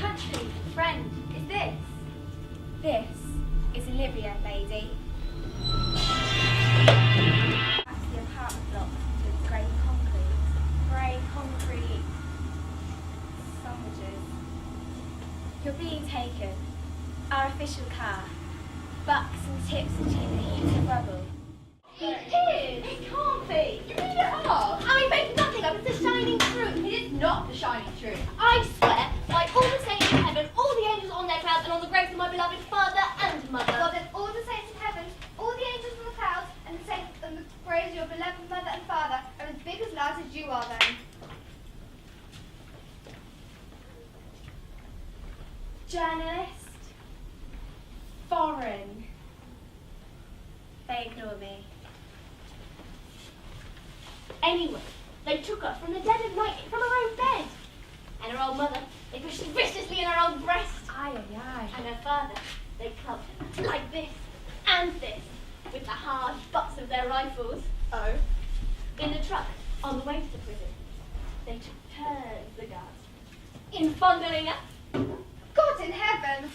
country, friend, is this? This is Illyria, lady. That's the apartment block with grey concrete sandwiches. You're being taken. Our official car. Bucks and tips between the heaps of rubble. He is! It can't be! You made it up! I made nothing up, it's the shining truth! It is not the shining truth. I swear, by all the saints in heaven, all the angels on their clouds, and on the graves of my beloved father and mother. Well then, all the saints in heaven, all the angels on the clouds, and the saints and the graves of your beloved mother and father are as big as loud as you are then. Journalist. Foreign. They ignore me. Anyway, they took her from the dead of night from her own bed. And her old mother, they pushed viciously in her old breast. Aye, aye, aye. And her father, they clubbed like this and this with the hard butts of their rifles. Oh. In the truck, on the way to the prison, they took turns, the guards, in fondling her. God in heaven!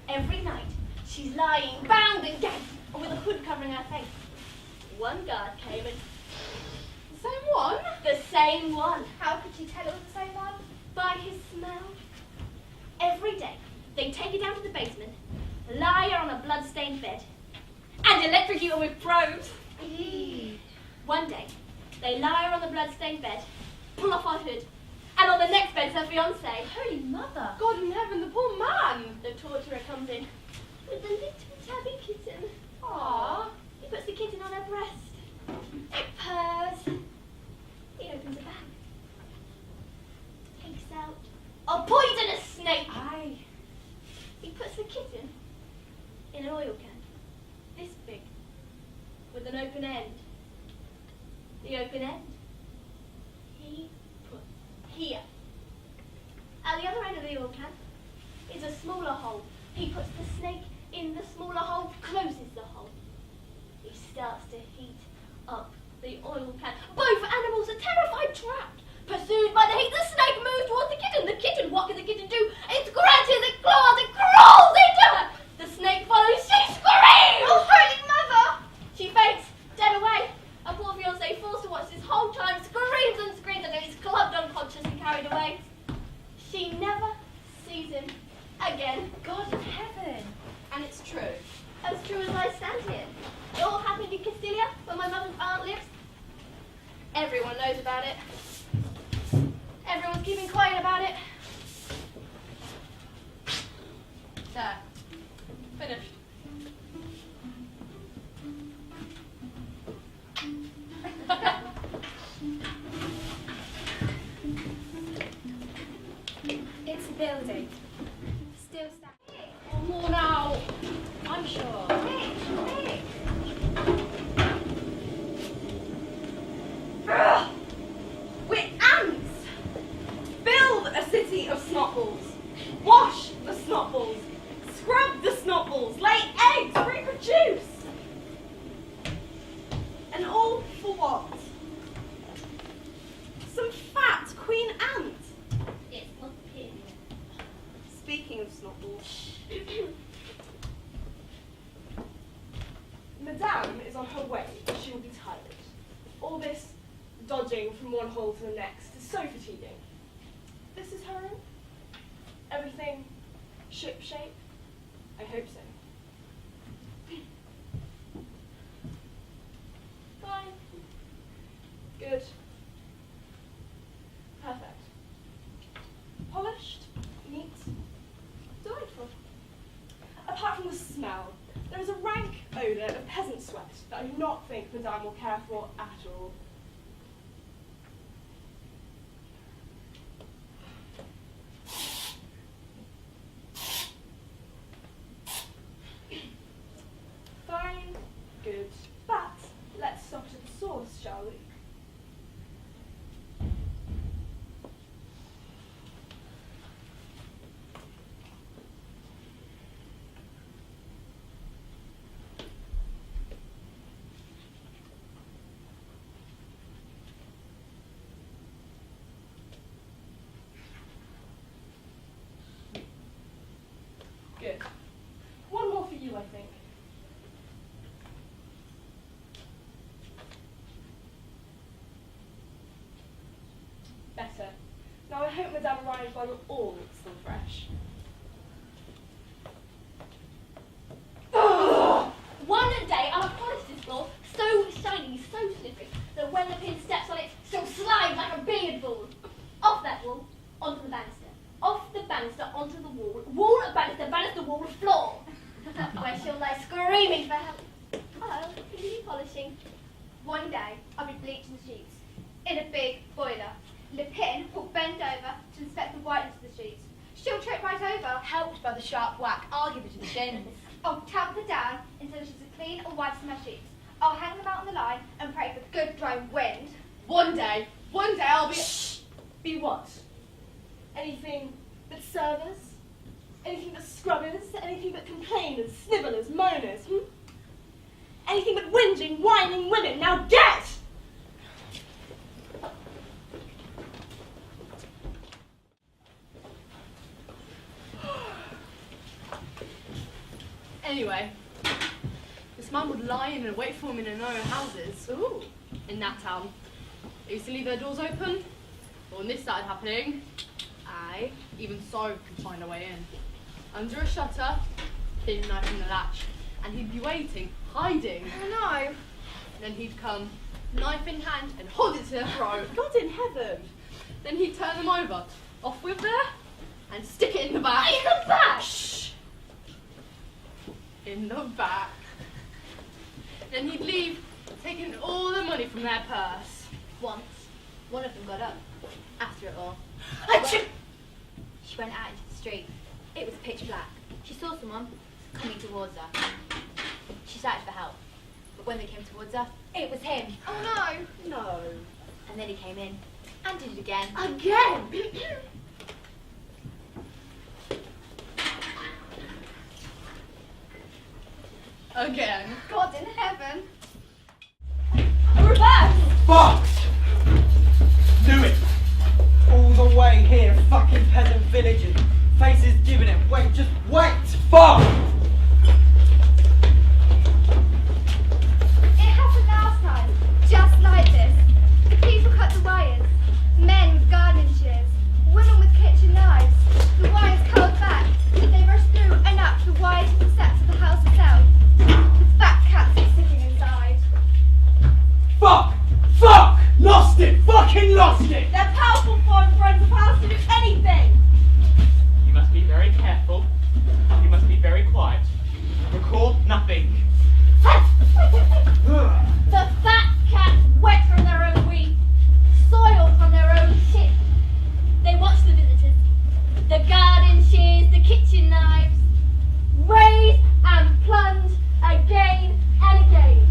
Every night, she's lying bound and gagged, and with a hood covering her face. One guard came and... The same one? The same one. How could you tell it was the same one? By his smell. Every day, they take her down to the basement, lie her on a blood-stained bed, and electrocute her with probes. Eee. One day, they lie her on the blood-stained bed, pull off her hood, and on the next bed's her fiancé. Holy mother! God in heaven, the poor man! The torturer comes in with the little tabby kitten. Aww. He puts the kitten on her breast. It purrs. He opens a bag. Takes out a poisonous snake. Aye. He puts the kitten in an oil can, this big, with an open end. The open end he puts here. At the other end of the oil can is a smaller hole. He puts the snake in the smaller hole, closes the hole. He starts to heat up the oil can. Both animals are terrified, trapped. Pursued by the heat, the snake moves towards the kitten. The kitten, what can the kitten do? It scratches, it claws, it crawls into her. The snake follows, she screams! Oh, holy mother! She faints, dead away. Her poor fiancé, forced to watch this whole time, screams and screams until he's clubbed unconscious and carried away. She never sees him again. God in heaven! And it's true. As true as I stand here. It all happened in Castilia, where my mother's aunt lives. Everyone knows about it. Everyone's keeping quiet about it. There. Finished. It's a building. Still standing. Worn out. I'm sure. Quick! Ugh! We're ants! Build a city of snotballs. Wash the snotballs. Scrub the snotballs. Lay eggs. Reproduce. And all for what? Some fat queen ant. It's not pin. Speaking of snotballs, Madame is on her way. She will be tired. All this dodging from one hole to the next is so fatiguing. This is her room? Everything ship-shape? I hope so. Fine. Good. Perfect. Polished, neat, delightful. Apart from the smell, there is a rank odour of peasant sweat that I do not think Madame will care for at all. Fine, good, but let's stop at the source, shall we? good. One more for you, I think. Better. Now I hope Madame arrives while you're all still fresh. One day our polished this floor so shiny, so slippery, that when the pin steps on it, she'll slide like a billiard ball. Off that wall, onto the banister. Off the banister, onto the wall. Wall, banister, banister, wall, floor. Where she'll lie screaming for help. Hello, are you polishing? One day, I'll be bleaching the sheets in a big boiler. The pin will bend over to inspect the whiteness of the sheets. She'll trip right over. Helped by the sharp whack, I'll give her to the shins. I'll tap her down until she's as clean and white as my sheets. I'll hang them out on the line and pray for good dry wind. One day I'll be... Shh! Be what? Anything but servers? Anything but scrubbers? Anything but complainers, snivellers, moaners? Anything but whinging, whining women? Now get! Anyway, this man would lie in and wait for him in no houses. Ooh. In that town. They used to leave their doors open. But when this started happening, even so could find a way in. Under a shutter, thin knife in the latch, and he'd be waiting, hiding. Oh no. And then he'd come, knife in hand, and hold it to their throat. God in heaven. Then he'd turn them over, off with there, and stick it in the back. In the back! Shh! In the back. Then he'd leave, taking all the money from their purse. Once, one of them got up, after it all. Achoo! She went out into the street. It was pitch black. She saw someone coming towards her. She shouted for help, but when they came towards her, it was him. Oh no! No. And then he came in, and did it again. Again? Again. God in heaven! Reverse! Fucked! Do it! All the way here, fucking peasant villagers. Faces giving it. Wait, just wait! Fuck! It happened last time, just like this. The people cut the wires. Men with gardening shears, women with kitchen knives. The wires curled back. They rushed through and up the wide steps of the house itself. The fat cats are sitting inside. Fuck! Fuck! Lost it! Fucking lost it! They're powerful foreign friends of ours to do anything! You must be very careful. You must be very quiet. Record nothing. The fat cats, wet from their own wee, soiled from their own shit. They watch the visitors, the garden shears, the kitchen knives, raise and plunge again and again.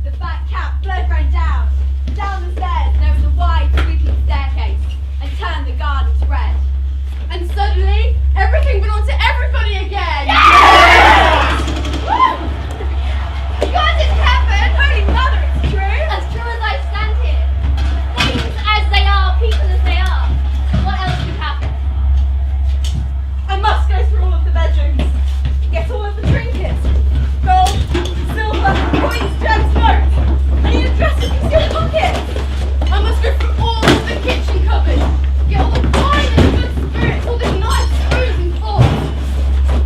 The fat cat blood ran down the stairs and over the wide sweeping staircase, and turned the garden to red. And suddenly, everything belonged to everybody again! God in heaven! Holy Mother, it's true! As true as I stand here. Things as they are, people as they are. What else could happen? I must go through all of the bedrooms. Get all of the trinkets. Gold, silver, coins, gems, notes. Any addresses in your pockets. I must go through all of the kitchen cupboards, get all the wine and good spirits, all the nice spoons and forks.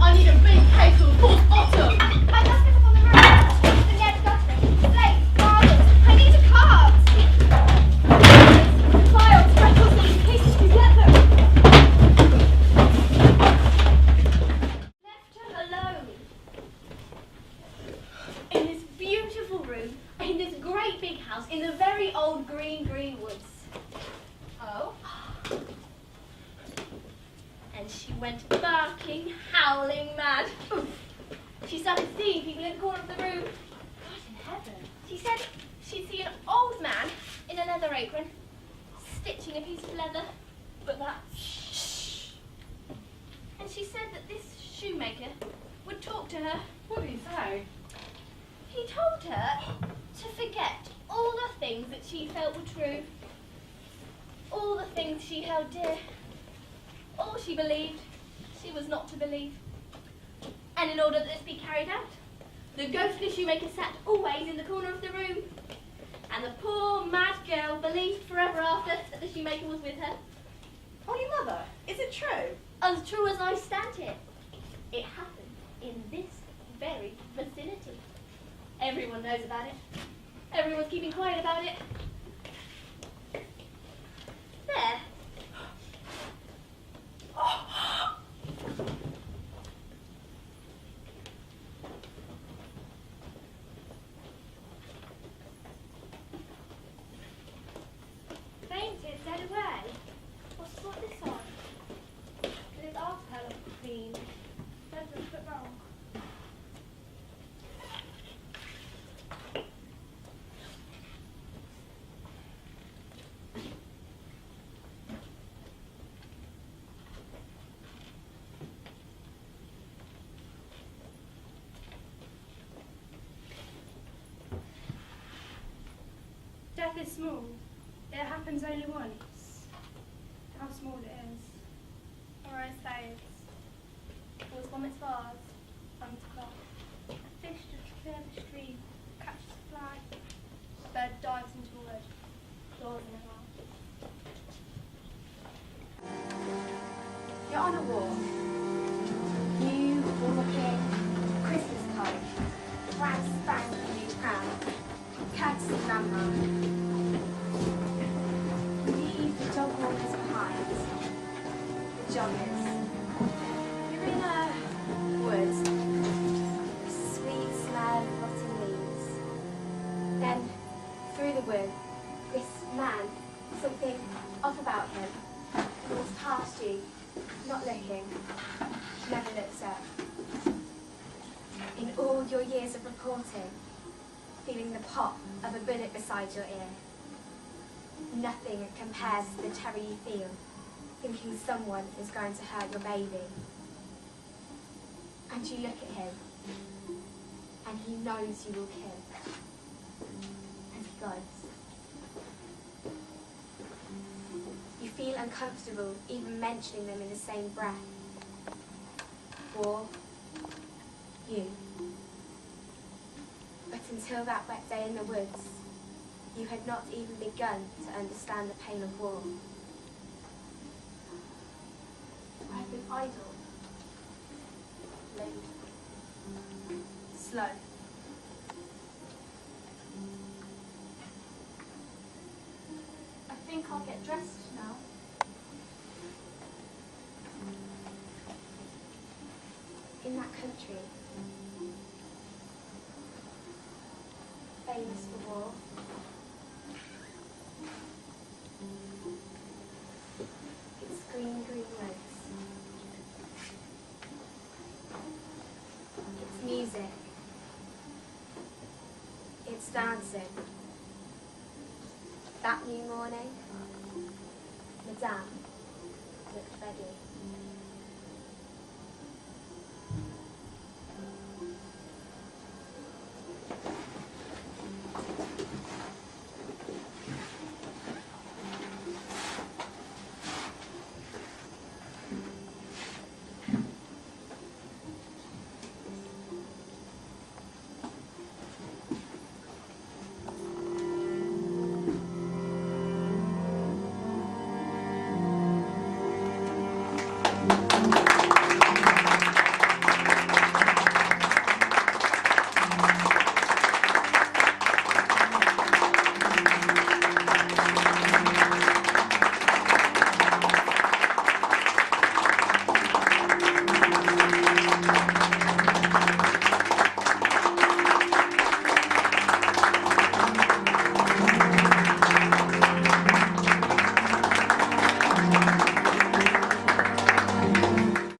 I need a big case of false bottom. My husband's up on the roof. The Ned guttering, slates, marbles. I need a cart. The files, records, and cases, you get them. Left her alone. In this beautiful room, in this great big house, in the very old green woods. Oh? And she went barking, howling mad. Oof. She started seeing people in the corner of the room. God in heaven. She said she'd see an old man in a leather apron, stitching a piece of leather, but that... Shh. And she said that this shoemaker would talk to her. What did he say? He told her to forget all the things that she felt were true, all the things she held dear, all she believed, she was not to believe. And in order that this be carried out, the ghostly shoemaker sat always in the corner of the room. And the poor mad girl believed forever after that the shoemaker was with her. Holy Mother, is it true? As true as I stand here. It happened in this very vicinity. Everyone knows about it. Everyone's keeping quiet about it. There. Fainted, dead away. What's brought this on? His arse fell off the queen. Dead was put wrong. Death is small. It happens only once. How small it is. Or it fades. Falls from its bars, onto cloth. Fish just clear the stream, catches a fly. Bird dives into a wood, claws in a mouth. You're on a walk. You walking, Christmas card, brand spanking new crown, courtesy grandma. Leave the dog walkers behind, the joggers. You're in a wood, sweet smell of rotting leaves. Then, through the wood, this man, something off about him, walks past you, not looking, never looks up. In all your years of reporting, feeling the pop of a bullet beside your ear, nothing compares to the terror you feel, thinking someone is going to hurt your baby. And you look at him, and he knows you will kill. And he goes. You feel uncomfortable even mentioning them in the same breath. War, you. But until that wet day in the woods, you had not even begun to understand the pain of war. I have been idle, late, slow. I think I'll get dressed now. In that country, famous for war, its green woods, its music, its dancing. That new morning, Madame looked ready.